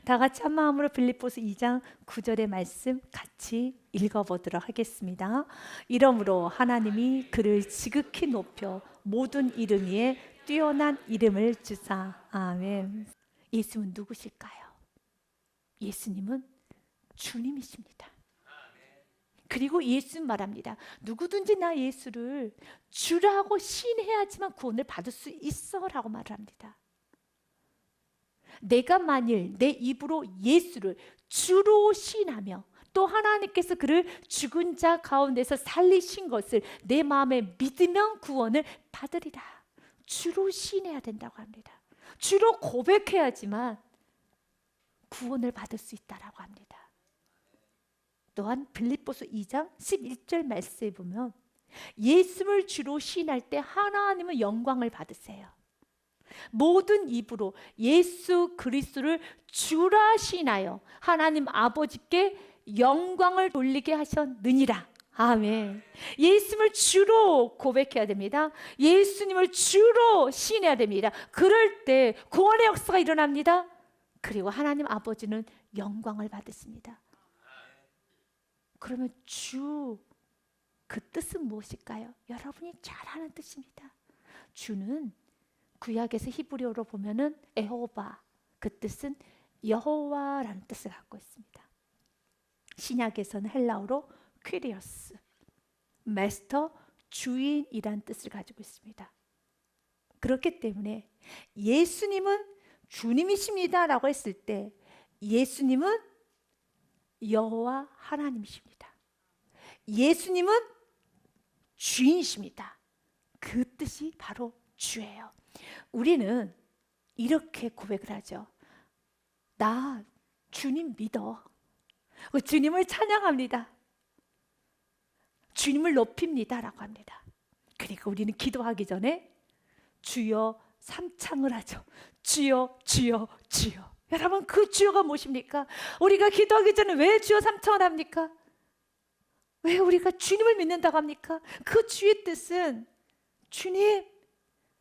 다 같이 한 마음으로 빌립보서 2장 9절의 말씀 같이 읽어보도록 하겠습니다. 이러므로 하나님이 그를 지극히 높여 모든 이름 위에 뛰어난 이름을 주사. 아멘. 예수님은 누구실까요? 예수님은 주님이십니다. 그리고 예수는 말합니다. 누구든지 나 예수를 주라고 시인해야지만 구원을 받을 수 있어 라고 말을 합니다. 내가 만일 내 입으로 예수를 주로 시인하며 또 하나님께서 그를 죽은 자 가운데서 살리신 것을 내 마음에 믿으면 구원을 받으리라. 주로 시인해야 된다고 합니다. 주로 고백해야지만 구원을 받을 수 있다라고 합니다. 또한 빌립보서 2장 11절 말씀에 보면 예수를 주로 시인할 때 하나님은 영광을 받으세요. 모든 입으로 예수 그리스도를 주라 시인하여 하나님 아버지께 영광을 돌리게 하셨느니라. 아멘. 예수님을 주로 고백해야 됩니다. 예수님을 주로 시인해야 됩니다. 그럴 때 구원의 역사가 일어납니다. 그리고 하나님 아버지는 영광을 받으십니다. 그러면 주, 그 뜻은 무엇일까요? 여러분이 잘 아는 뜻입니다. 주는 구약에서 히브리어로 보면은 에호바, 그 뜻은 여호와라는 뜻을 갖고 있습니다. 신약에서는 헬라어로 퀴리어스, 마스터, 주인이란 뜻을 가지고 있습니다. 그렇기 때문에 예수님은 주님이십니다 라고 했을 때 예수님은 여호와 하나님이십니다. 예수님은 주인이십니다. 그 뜻이 바로 주예요. 우리는 이렇게 고백을 하죠. 나 주님 믿어. 주님을 찬양합니다. 주님을 높입니다 라고 합니다. 그리고 우리는 기도하기 전에 주여 삼창을 하죠. 주여 주여 주여. 여러분, 그 주여가 무엇입니까? 우리가 기도하기 전에 왜 주여 삼창을 합니까? 왜 우리가 주님을 믿는다고 합니까? 그 주의 뜻은 주님,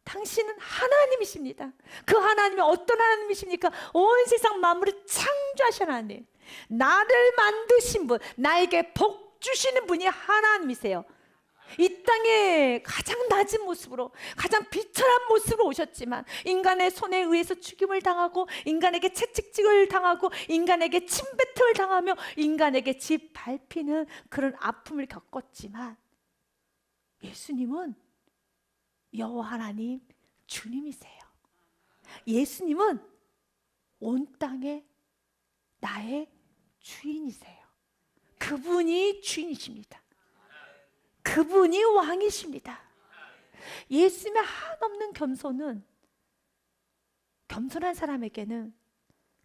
당신은 하나님이십니다. 그 하나님이 어떤 하나님이십니까? 온 세상 만물을 창조하신 하나님, 나를 만드신 분, 나에게 복 주시는 분이 하나님이세요. 이 땅에 가장 낮은 모습으로, 가장 비천한 모습으로 오셨지만 인간의 손에 의해서 죽임을 당하고 인간에게 채찍질을 당하고 인간에게 침뱉음을 당하며 인간에게 집 밟히는 그런 아픔을 겪었지만 예수님은 여호와 하나님 주님이세요. 예수님은 온 땅에 나의 주인이세요. 그분이 주인이십니다. 그분이 왕이십니다. 예수님의 한없는 겸손은, 겸손한 사람에게는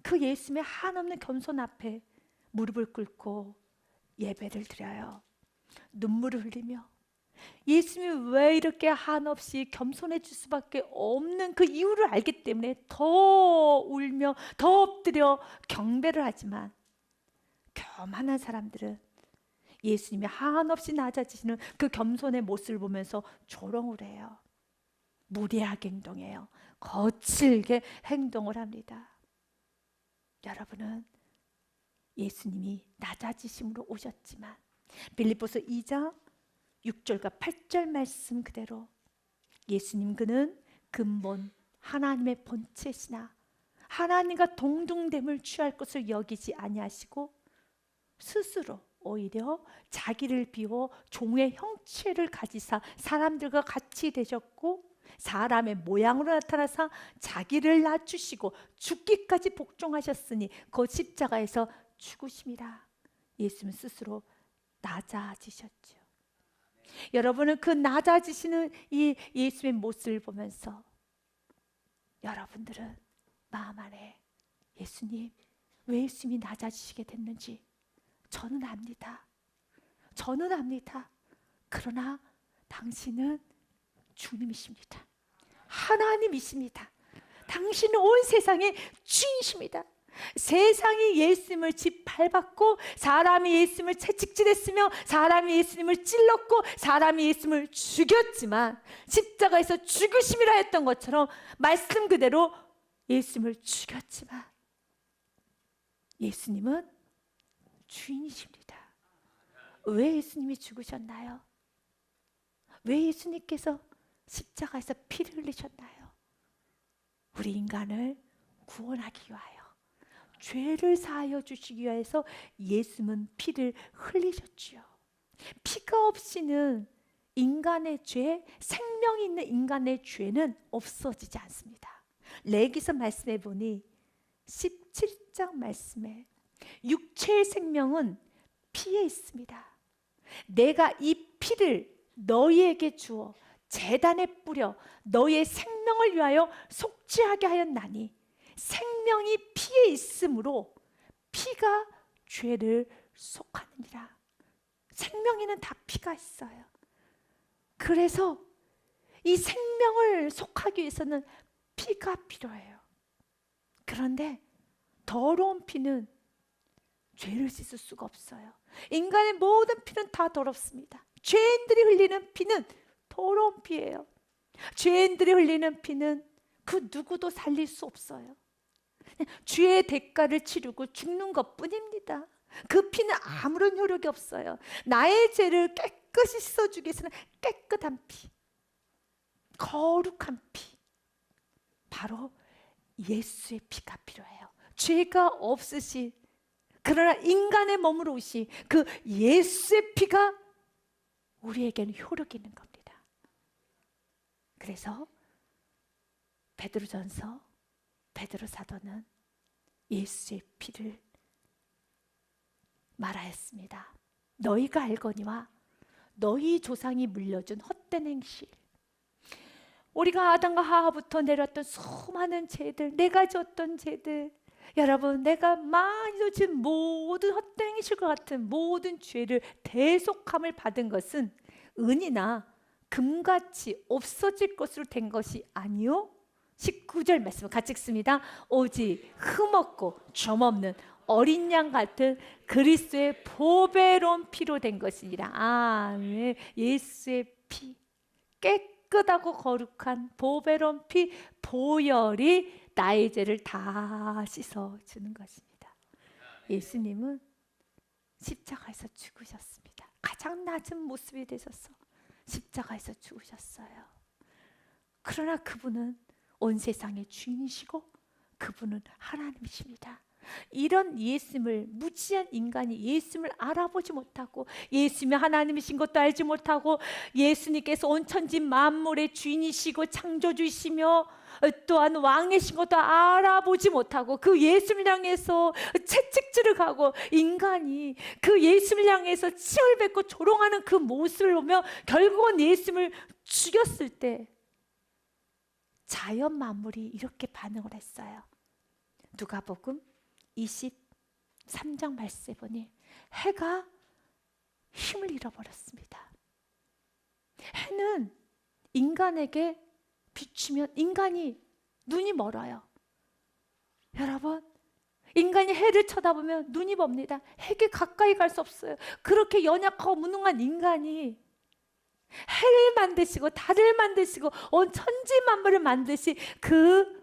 그 예수님의 한없는 겸손 앞에 무릎을 꿇고 예배를 드려요. 눈물을 흘리며 예수님이 왜 이렇게 한없이 겸손해질 수밖에 없는 그 이유를 알기 때문에 더 울며 더 엎드려 경배를 하지만 교만한 사람들은 예수님이 한없이 낮아지시는 그 겸손의 모습을 보면서 조롱을 해요. 무례하게 행동해요. 거칠게 행동을 합니다. 여러분은 예수님이 낮아지심으로 오셨지만 빌립보서 2장 6절과 8절 말씀 그대로 예수님 그는 근본 하나님의 본체시나 하나님과 동등됨을 취할 것을 여기지 아니하시고 스스로 오히려 자기를 비워 종의 형체를 가지사 사람들과 같이 되셨고 사람의 모양으로 나타나사 자기를 낮추시고 죽기까지 복종하셨으니 그 십자가에서 죽으심이라. 예수는 스스로 낮아지셨죠. 여러분은 그 낮아지시는 이 예수의 모습을 보면서 여러분들은 마음 안에 예수님, 왜 예수님이 낮아지시게 됐는지 저는 압니다. 저는 압니다. 그러나 당신은 주님이십니다. 하나님이십니다. 당신은 온 세상의 주인이십니다. 세상이 예수님을 짓밟았고 사람이 예수님을 채찍질했으며 사람이 예수님을 찔렀고 사람이 예수님을 죽였지만 십자가에서 죽으심이라 했던 것처럼 말씀 그대로 예수님을 죽였지만 예수님은 주인이십니다. 왜 예수님이 죽으셨나요? 왜 예수님께서 십자가에서 피를 흘리셨나요? 우리 인간을 구원하기 위하여, 죄를 사하여 주시기 위해서 예수님은 피를 흘리셨지요. 피가 없이는 인간의 죄, 생명이 있는 인간의 죄는 없어지지 않습니다. 레위기서 말씀해 보니 17장 말씀에 육체의 생명은 피에 있습니다. 내가 이 피를 너희에게 주어 제단에 뿌려 너희의 생명을 위하여 속죄하게 하였나니, 생명이 피에 있으므로 피가 죄를 속하느니라. 생명에는 다 피가 있어요. 그래서 이 생명을 속하기 위해서는 피가 필요해요. 그런데 더러운 피는 죄를 씻을 수가 없어요. 인간의 모든 피는 다 더럽습니다. 죄인들이 흘리는 피는 더러운 피예요. 죄인들이 흘리는 피는 그 누구도 살릴 수 없어요. 죄의 대가를 치르고 죽는 것뿐입니다. 그 피는 아무런 효력이 없어요. 나의 죄를 깨끗이 씻어주기 위해서는 깨끗한 피, 거룩한 피, 바로 예수의 피가 필요해요. 죄가 없으신, 그러나 인간의 몸으로 오신 그 예수의 피가 우리에게는 효력이 있는 겁니다. 그래서 베드로전서 베드로 사도는 예수의 피를 말하였습니다. 너희가 알거니와 너희 조상이 물려준 헛된 행실, 우리가 아담과 하와부터 내렸던 수많은 죄들, 내가 졌던 죄들, 여러분, 내가 많이 져진 모든 헛된 행실과 같은 모든 죄를 대속함을 받은 것은 은이나 금같이 없어질 것으로 된 것이 아니요, 19절 말씀 같이 읽습니다. 오직 흠없고 점없는 어린 양 같은 그리스도의 보배로운 피로 된 것이니라. 아멘. 예수의 피, 깨끗하고 거룩한 보배로운 피, 보혈이 나의 죄를 다 씻어주는 것입니다. 예수님은 십자가에서 죽으셨습니다. 가장 낮은 모습이 되셔서 십자가에서 죽으셨어요. 그러나 그분은 온 세상의 주인이시고 그분은 하나님이십니다. 이런 예수님을, 무지한 인간이 예수님을 알아보지 못하고, 예수님이 하나님이신 것도 알지 못하고, 예수님께서 온 천지 만물의 주인이시고 창조주이시며 또한 왕이신 것도 알아보지 못하고, 그 예수님을 향해서 채찍질을 가고, 인간이 그 예수님을 향해서 치열 뱉고 조롱하는 그 모습을 보며 결국은 예수님을 죽였을 때 자연 만물이 이렇게 반응을 했어요. 누가복음 23장 말씀에 보니 해가 힘을 잃어버렸습니다. 해는 인간에게 비추면 인간이 눈이 멀어요. 여러분, 인간이 해를 쳐다보면 눈이 멉니다. 해에 가까이 갈 수 없어요. 그렇게 연약하고 무능한 인간이 해를 만드시고 달을 만드시고 온 천지 만물을 만드신 그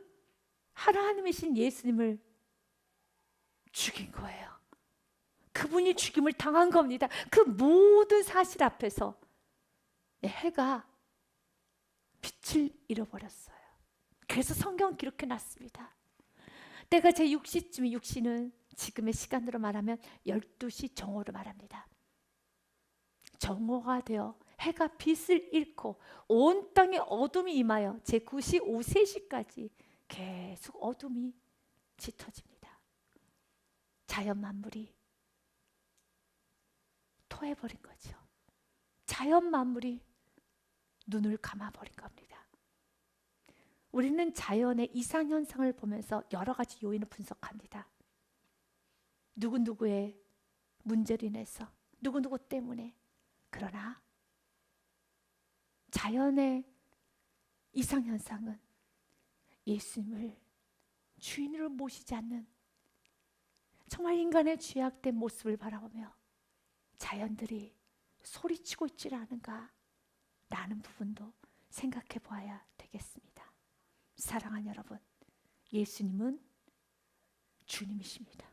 하나님이신 예수님을 죽인 거예요. 그분이 죽임을 당한 겁니다. 그 모든 사실 앞에서 해가 빛을 잃어버렸어요. 그래서 성경 기록해 놨습니다. 때가 제 6시쯤, 6시는 지금의 시간으로 말하면 12시 정오로 말합니다. 정오가 되어 해가 빛을 잃고 온 땅에 어둠이 임하여 제 9시, 오후 3시까지 계속 어둠이 짙어집니다. 자연 만물이 토해버린 거죠. 자연 만물이 눈을 감아버린 겁니다. 우리는 자연의 이상현상을 보면서 여러 가지 요인을 분석합니다. 누구누구의 문제로 인해서, 누구누구 때문에. 그러나 자연의 이상현상은 예수님을 주인으로 모시지 않는 정말 인간의 죄악된 모습을 바라보며 자연들이 소리치고 있지 않은가 라는 부분도 생각해 보아야 되겠습니다. 사랑하는 여러분, 예수님은 주님이십니다.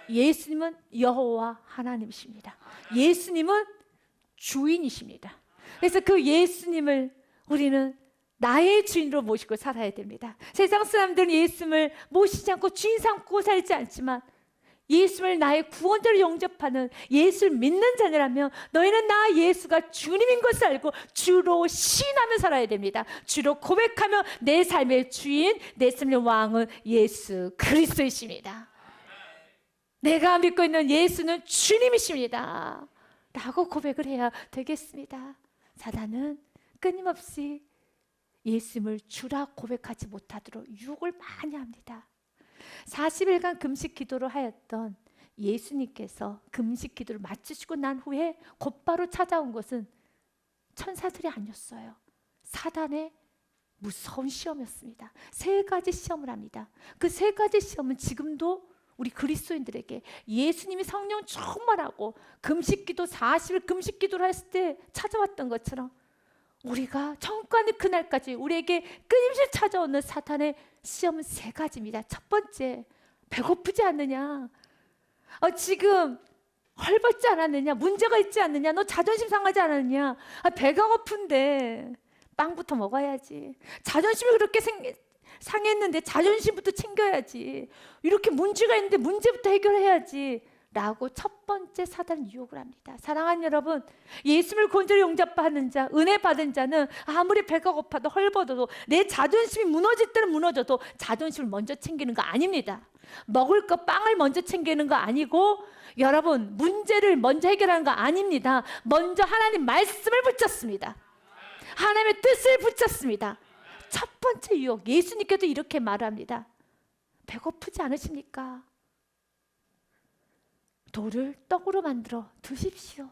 예수님은 여호와 하나님이십니다. 예수님은 주인이십니다. 그래서 그 예수님을 우리는 나의 주인으로 모시고 살아야 됩니다. 세상 사람들은 예수님을 모시지 않고 주인 삼고 살지 않지만 예수를 나의 구원자로 영접하는 예수를 믿는 자녀라면 너희는 나 예수가 주님인 것을 알고 주로 시인하며 살아야 됩니다. 주로 고백하며 내 삶의 주인, 내 삶의 왕은 예수 그리스도이십니다. 내가 믿고 있는 예수는 주님이십니다 라고 고백을 해야 되겠습니다. 사단은 끊임없이 예수님을 주라 고백하지 못하도록 유혹을 많이 합니다. 40일간 금식 기도를 하였던 예수님께서 금식 기도를 마치시고 난 후에 곧바로 찾아온 것은 천사들이 아니었어요. 사단의 무서운 시험이었습니다. 3가지 시험을 합니다. 그 3가지 시험은 지금도 우리 그리스도인들에게 예수님이 성령 충만하고 금식기도 40일 금식기도를 했을 때 찾아왔던 것처럼 우리가 천국가는 그날까지 우리에게 끊임없이 찾아오는 사탄의 시험은 3가지입니다. 첫 번째, 배고프지 않느냐? 지금 헐벗지 않았느냐? 문제가 있지 않느냐? 너 자존심 상하지 않았느냐? 배가 고픈데 빵부터 먹어야지. 자존심이 그렇게 상했는데 자존심부터 챙겨야지. 이렇게 문제가 있는데 문제부터 해결해야지 라고 첫 번째 사단 유혹을 합니다. 사랑하는 여러분, 예수를 구원자로 영접하는 자, 은혜 받은 자는 아무리 배가 고파도 헐벗어도 내 자존심이 무너질 때는 무너져도 자존심을 먼저 챙기는 거 아닙니다. 먹을 거 빵을 먼저 챙기는 거 아니고 여러분 문제를 먼저 해결하는 거 아닙니다. 먼저 하나님 말씀을 붙잡습니다. 하나님의 뜻을 붙잡습니다. 첫 번째 유혹, 예수님께도 이렇게 말합니다. 배고프지 않으십니까? 돌을 떡으로 만들어 드십시오.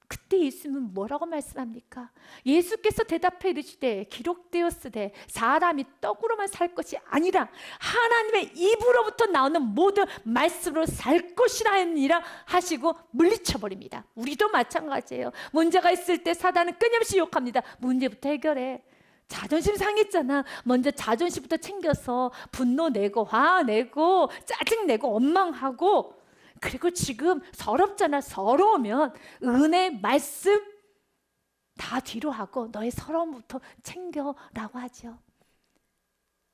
그때 예수님은 뭐라고 말씀합니까? 예수께서 대답해 이르시되 기록되었으되 사람이 떡으로만 살 것이 아니라 하나님의 입으로부터 나오는 모든 말씀으로 살 것이라 하니라 하시고 물리쳐버립니다. 우리도 마찬가지예요. 문제가 있을 때 사단은 끊임없이 유혹합니다. 문제부터 해결해. 자존심 상했잖아. 먼저 자존심부터 챙겨서 분노 내고 화 내고 짜증 내고 원망하고 그리고 지금 서럽잖아. 서러우면 은혜 말씀 다 뒤로 하고 너의 서러움부터 챙겨라고 하죠.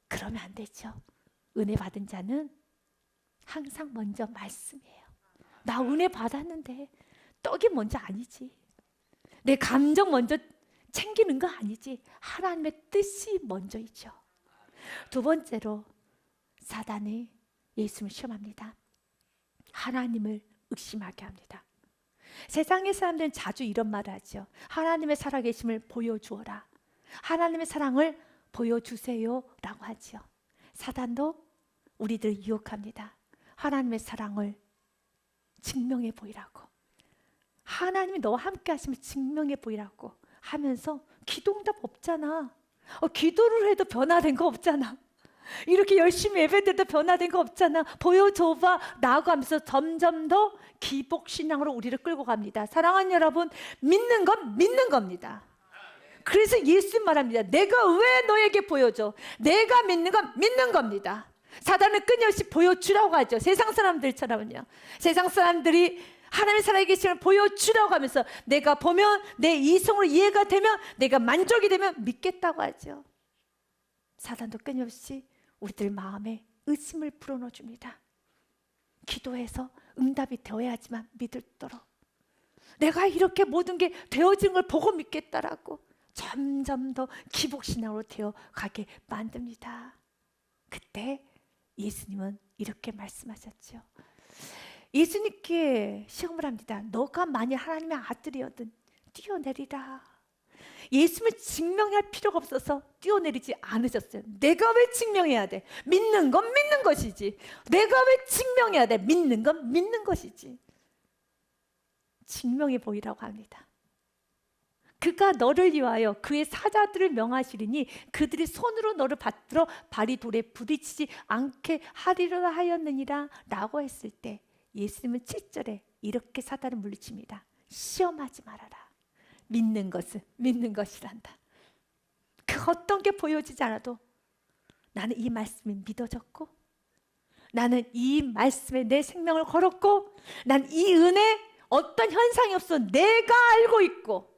그러면 안 되죠. 은혜 받은 자는 항상 먼저 말씀이에요. 나 은혜 받았는데 떡이 먼저 아니지. 내 감정 먼저 챙기는 거 아니지. 하나님의 뜻이 먼저이죠. 두 번째로 사단이 예수님을 시험합니다. 하나님을 의심하게 합니다. 세상의 사람들은 자주 이런 말을 하죠. 하나님의 살아계심을 보여주어라. 하나님의 사랑을 보여주세요 라고 하죠. 사단도 우리들 유혹합니다. 하나님의 사랑을 증명해 보이라고. 하나님이 너와 함께 하시면 증명해 보이라고 하면서 기도응답 없잖아. 기도를 해도 변화된 거 없잖아. 이렇게 열심히 예배드려도 변화된 거 없잖아. 보여줘봐 라고 하면서 점점 더 기복신앙으로 우리를 끌고 갑니다. 사랑하는 여러분, 믿는 건 믿는 겁니다. 그래서 예수님 말합니다. 내가 왜 너에게 보여줘? 내가 믿는 건 믿는 겁니다. 사단은 끊임없이 보여주라고 하죠. 세상 사람들처럼요. 세상 사람들이 하나님의 살아계심을 보여주라고 하면서 내가 보면 내 이성으로 이해가 되면 내가 만족이 되면 믿겠다고 하죠. 사단도 끊임없이 우리들 마음에 의심을 불어넣어줍니다. 기도해서 응답이 되어야지만 믿도록. 내가 이렇게 모든 게 되어진 걸 보고 믿겠다라고 점점 더 기복신앙으로 되어가게 만듭니다. 그때 예수님은 이렇게 말씀하셨죠. 예수님께 시험을 합니다. 너가 만약 하나님의 아들이었든 뛰어내리라. 예수님을 증명할 필요가 없어서 뛰어내리지 않으셨어요. 내가 왜 증명해야 돼? 믿는 건 믿는 것이지. 내가 왜 증명해야 돼? 믿는 건 믿는 것이지. 증명해 보이라고 합니다. 그가 너를 위하여 그의 사자들을 명하시리니 그들이 손으로 너를 받들어 발이 돌에 부딪히지 않게 하리라 하였느니라 라고 했을 때 예수님은 7절에 이렇게 사단을 물리칩니다. 시험하지 말아라. 믿는 것은 믿는 것이란다. 그 어떤 게 보여지지 않아도 나는 이 말씀이 믿어졌고 나는 이 말씀에 내 생명을 걸었고 난 이 은혜 어떤 현상이 없어 내가 알고 있고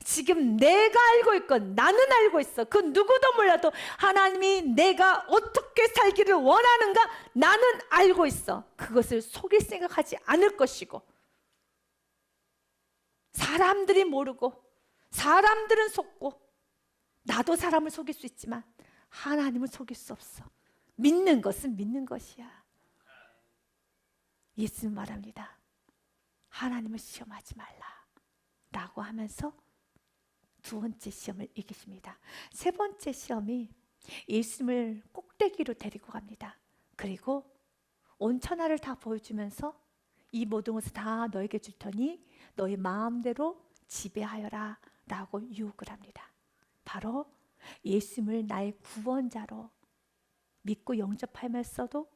지금 내가 알고 있고 나는 알고 있어. 그 누구도 몰라도 하나님이 내가 어떻게 살기를 원하는가 나는 알고 있어. 그것을 속일 생각하지 않을 것이고 사람들이 모르고 사람들은 속고 나도 사람을 속일 수 있지만 하나님을 속일 수 없어. 믿는 것은 믿는 것이야. 예수님 말합니다. 하나님을 시험하지 말라 라고 하면서 두 번째 시험을 이기십니다. 세 번째 시험이 예수님을 꼭대기로 데리고 갑니다. 그리고 온 천하를 다 보여주면서 이 모든 것을 다 너에게 줄 테니 너의 마음대로 지배하여라 라고 유혹을 합니다. 바로 예수님을 나의 구원자로 믿고 영접하면서도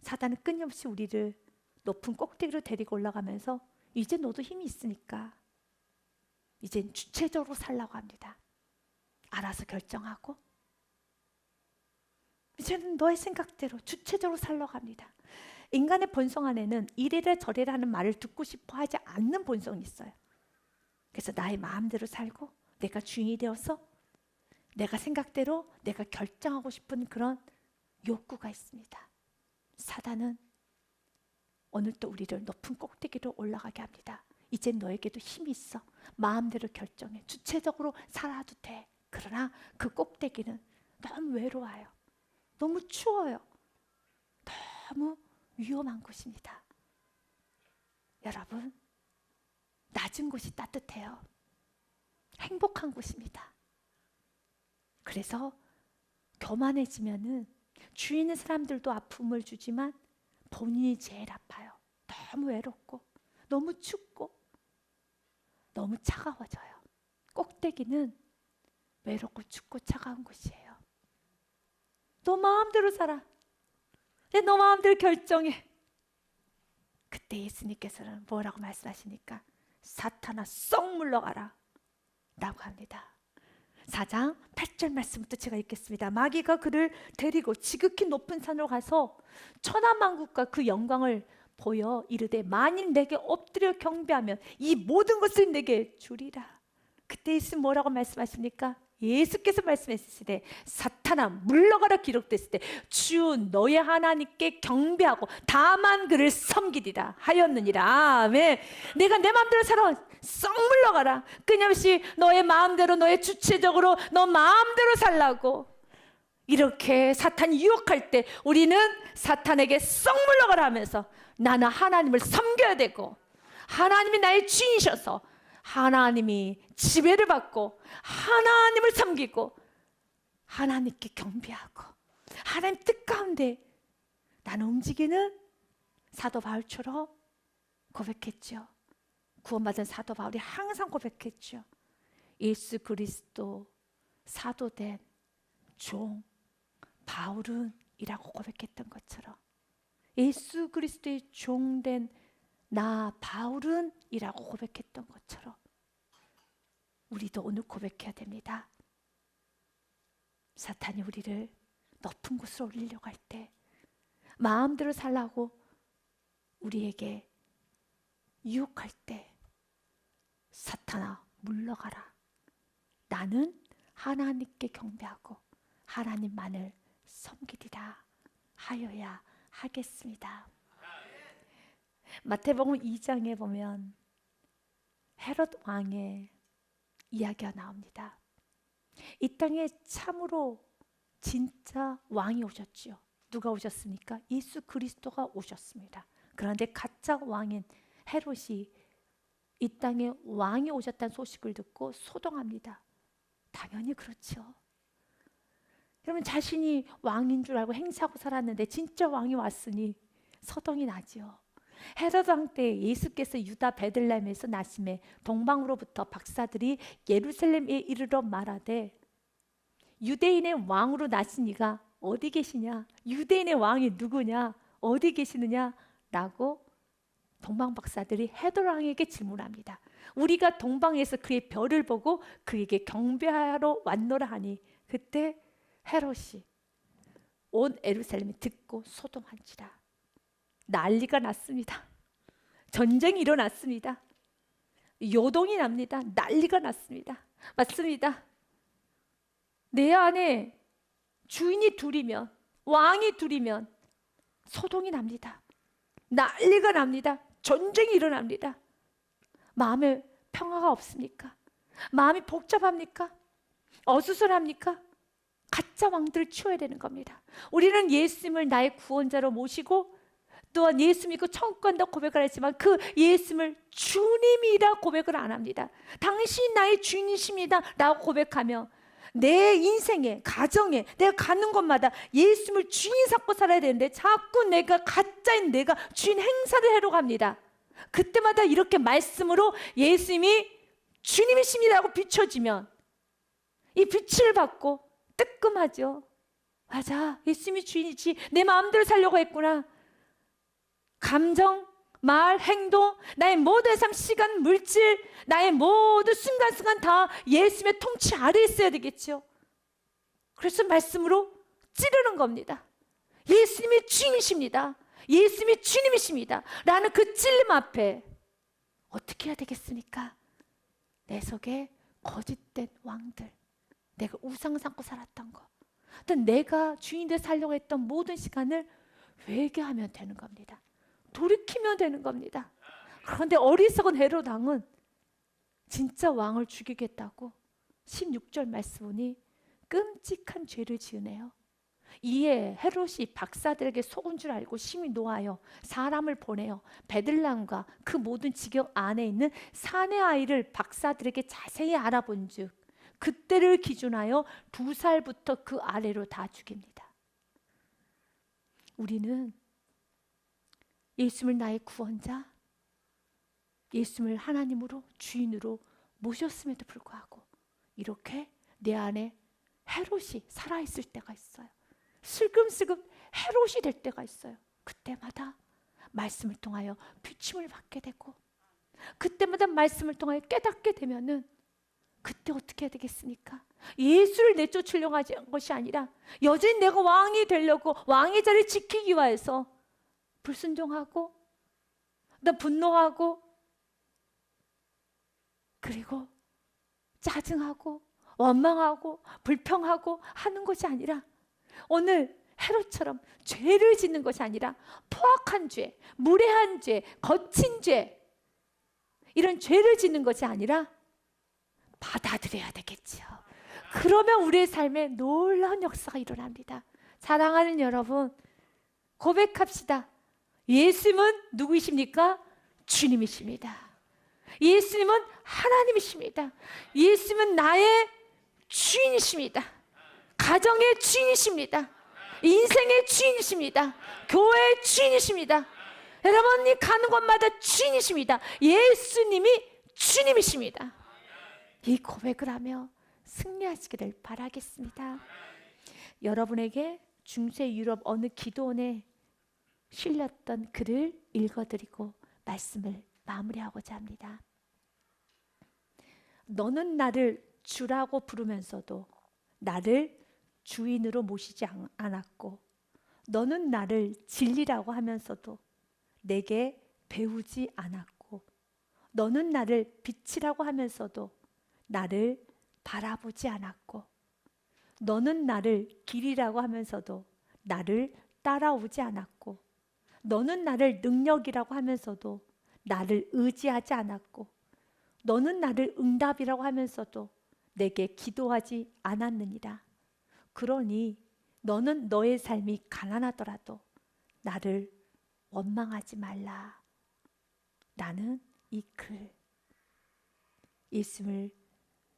사단은 끊임없이 우리를 높은 꼭대기로 데리고 올라가면서 이제 너도 힘이 있으니까 이젠 주체적으로 살라고 합니다. 알아서 결정하고 이제는 너의 생각대로 주체적으로 살라고 합니다. 인간의 본성 안에는 이래라 저래라 하는 말을 듣고 싶어 하지 않는 본성이 있어요. 그래서 나의 마음대로 살고 내가 주인이 되어서 내가 생각대로 내가 결정하고 싶은 그런 욕구가 있습니다. 사단은 오늘 또 우리를 높은 꼭대기로 올라가게 합니다. 이제 너에게도 힘이 있어. 마음대로 결정해. 주체적으로 살아도 돼. 그러나 그 꼭대기는 너무 외로워요. 너무 추워요. 너무 위험한 곳입니다. 여러분, 낮은 곳이 따뜻해요. 행복한 곳입니다. 그래서 교만해지면은 주위 있는 사람들도 아픔을 주지만 본인이 제일 아파요. 너무 외롭고 너무 춥고 너무 차가워져요. 꼭대기는 외롭고 춥고 차가운 곳이에요. 너 마음대로 살아. 너 마음대로 결정해. 그때 예수님께서는 뭐라고 말씀하시니까 사탄아 썩 물러가라 라고 합니다. 4장 8절 말씀부터 제가 읽겠습니다. 마귀가 그를 데리고 지극히 높은 산으로 가서 천하만국과 그 영광을 보여 이르되 만일 내게 엎드려 경배하면 이 모든 것을 내게 주리라. 그때 예수님 뭐라고 말씀하십니까? 예수께서 말씀하시되 사탄아 물러가라 기록됐을 때 주 너의 하나님께 경배하고 다만 그를 섬기리라 하였느니라. 아멘. 내가 내 마음대로 살아 썩 물러가라. 끊임없이 너의 마음대로 너의 주체적으로 너 마음대로 살라고 이렇게 사탄이 유혹할 때 우리는 사탄에게 썩 물러가라 하면서 나는 하나님을 섬겨야 되고 하나님이 나의 주인이셔서 하나님이 지배를 받고 하나님을 섬기고 하나님께 경배하고 하나님 뜻 가운데 나는 움직이는 사도 바울처럼 고백했죠. 구원받은 사도 바울이 항상 고백했죠. 예수 그리스도 사도된 종 바울은 이라고 고백했던 것처럼 예수 그리스도의 종된 나 바울은 이라고 고백했던 것처럼 우리도 오늘 고백해야 됩니다. 사탄이 우리를 높은 곳으로 올리려고 할 때 마음대로 살라고 우리에게 유혹할 때 사탄아 물러가라. 나는 하나님께 경배하고 하나님만을 섬기리라 하여야 하겠습니다. 마태복음 2장에 보면 헤롯 왕의 이야기가 나옵니다. 이 땅에 참으로 진짜 왕이 오셨지요. 누가 오셨습니까? 예수 그리스도가 오셨습니다. 그런데 가짜 왕인 헤롯이 이 땅에 왕이 오셨다는 소식을 듣고 소동합니다. 당연히 그렇죠. 여러분 자신이 왕인 줄 알고 행세하고 살았는데 진짜 왕이 왔으니 서동이 나죠. 헤롯 왕 때 예수께서 유다 베들레헴에서 나심에 동방으로부터 박사들이 예루살렘에 이르러 말하되 유대인의 왕으로 나신 이가 어디 계시냐? 유대인의 왕이 누구냐? 어디 계시느냐? 라고 동방 박사들이 헤롯 왕에게 질문합니다. 우리가 동방에서 그의 별을 보고 그에게 경배하러 왔노라 하니 그때 헤롯이 온 예루살렘이 듣고 소동한지라. 난리가 났습니다. 전쟁이 일어났습니다. 요동이 납니다. 난리가 났습니다. 맞습니다. 내 안에 주인이 둘이면, 왕이 둘이면 소동이 납니다. 난리가 납니다. 전쟁이 일어납니다. 마음에 평화가 없습니까? 마음이 복잡합니까? 어수선합니까? 가짜 왕들을 치워야 되는 겁니다. 우리는 예수님을 나의 구원자로 모시고 또한 예수 믿고 천국 간다고 고백을 했지만 그 예수님을 주님이라 고백을 안 합니다. 당신 나의 주인이십니다 라고 고백하며 내 인생에, 가정에 내가 가는 곳마다 예수님을 주인 삼고 살아야 되는데 자꾸 내가 가짜인 내가 주인 행사를 하러 갑니다. 그때마다 이렇게 말씀으로 예수님이 주님이십니다라고 비춰지면 이 빛을 받고 뜨끔하죠. 맞아, 예수님이 주인이지. 내 마음대로 살려고 했구나. 감정, 말, 행동, 나의 모든 삶, 시간, 물질, 나의 모든 순간순간 다 예수님의 통치 아래에 있어야 되겠죠. 그래서 말씀으로 찌르는 겁니다. 예수님이 주인이십니다. 예수님이 주님이십니다 라는 그 찔림 앞에 어떻게 해야 되겠습니까? 내 속에 거짓된 왕들, 내가 우상 삼고 살았던 거, 어떤 내가 주인들 살려고 했던 모든 시간을 회개하면 되는 겁니다. 돌이키면 되는 겁니다. 그런데 어리석은 헤롯 왕은 진짜 왕을 죽이겠다고 16절 말씀 보니 끔찍한 죄를 지으네요. 이에 헤롯이 박사들에게 속은 줄 알고 심히 노하여 사람을 보내어 베들레헴과 그 모든 지역 안에 있는 사내 아이를 박사들에게 자세히 알아본 즉 그때를 기준하여 2살부터 그 아래로 다 죽입니다. 우리는 예수님을 나의 구원자, 예수님을 하나님으로 주인으로 모셨음에도 불구하고 이렇게 내 안에 헤롯이 살아있을 때가 있어요. 슬금슬금 헤롯이 될 때가 있어요. 그때마다 말씀을 통하여 비침을 받게 되고 그때마다 말씀을 통하여 깨닫게 되면은 그때 어떻게 해야 되겠습니까? 예수를 내쫓으려고 하는 것이 아니라 여전히 내가 왕이 되려고 왕의 자리를 지키기 위해서 불순종하고 나 분노하고 그리고 짜증하고 원망하고 불평하고 하는 것이 아니라 오늘 헤롯처럼 죄를 짓는 것이 아니라 포악한 죄, 무례한 죄, 거친 죄 이런 죄를 짓는 것이 아니라 받아들여야 되겠죠. 그러면 우리의 삶에 놀라운 역사가 일어납니다. 사랑하는 여러분, 고백합시다. 예수님은 누구이십니까? 주님이십니다. 예수님은 하나님이십니다. 예수님은 나의 주인이십니다. 가정의 주인이십니다. 인생의 주인이십니다. 교회의 주인이십니다. 여러분이 가는 곳마다 주인이십니다. 예수님이 주님이십니다. 이 고백을 하며 승리하시기를 바라겠습니다. 여러분에게 중세 유럽 어느 기도원에 실렸던 글을 읽어드리고 말씀을 마무리하고자 합니다. 너는 나를 주라고 부르면서도 나를 주인으로 모시지 않았고 너는 나를 진리라고 하면서도 내게 배우지 않았고 너는 나를 빛이라고 하면서도 나를 바라보지 않았고 너는 나를 길이라고 하면서도 나를 따라오지 않았고 너는 나를 능력이라고 하면서도 나를 의지하지 않았고 너는 나를 응답이라고 하면서도 내게 기도하지 않았느니라. 그러니 너는 너의 삶이 가난하더라도 나를 원망하지 말라. 나는 이 글 예수님을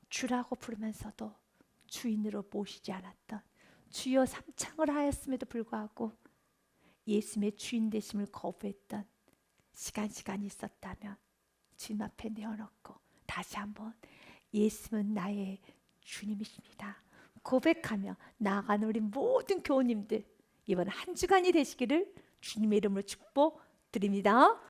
주라고 부르면서도 주인으로 모시지 않았던 주여 삼창을 하였음에도 불구하고 예수님의 주인 되심을 거부했던 시간이 있었다면 주님 앞에 내어놓고 다시 한번 예수님은 나의 주님이십니다 고백하며 나아가는 우리 모든 교우님들 이번 한 주간이 되시기를 주님의 이름으로 축복드립니다.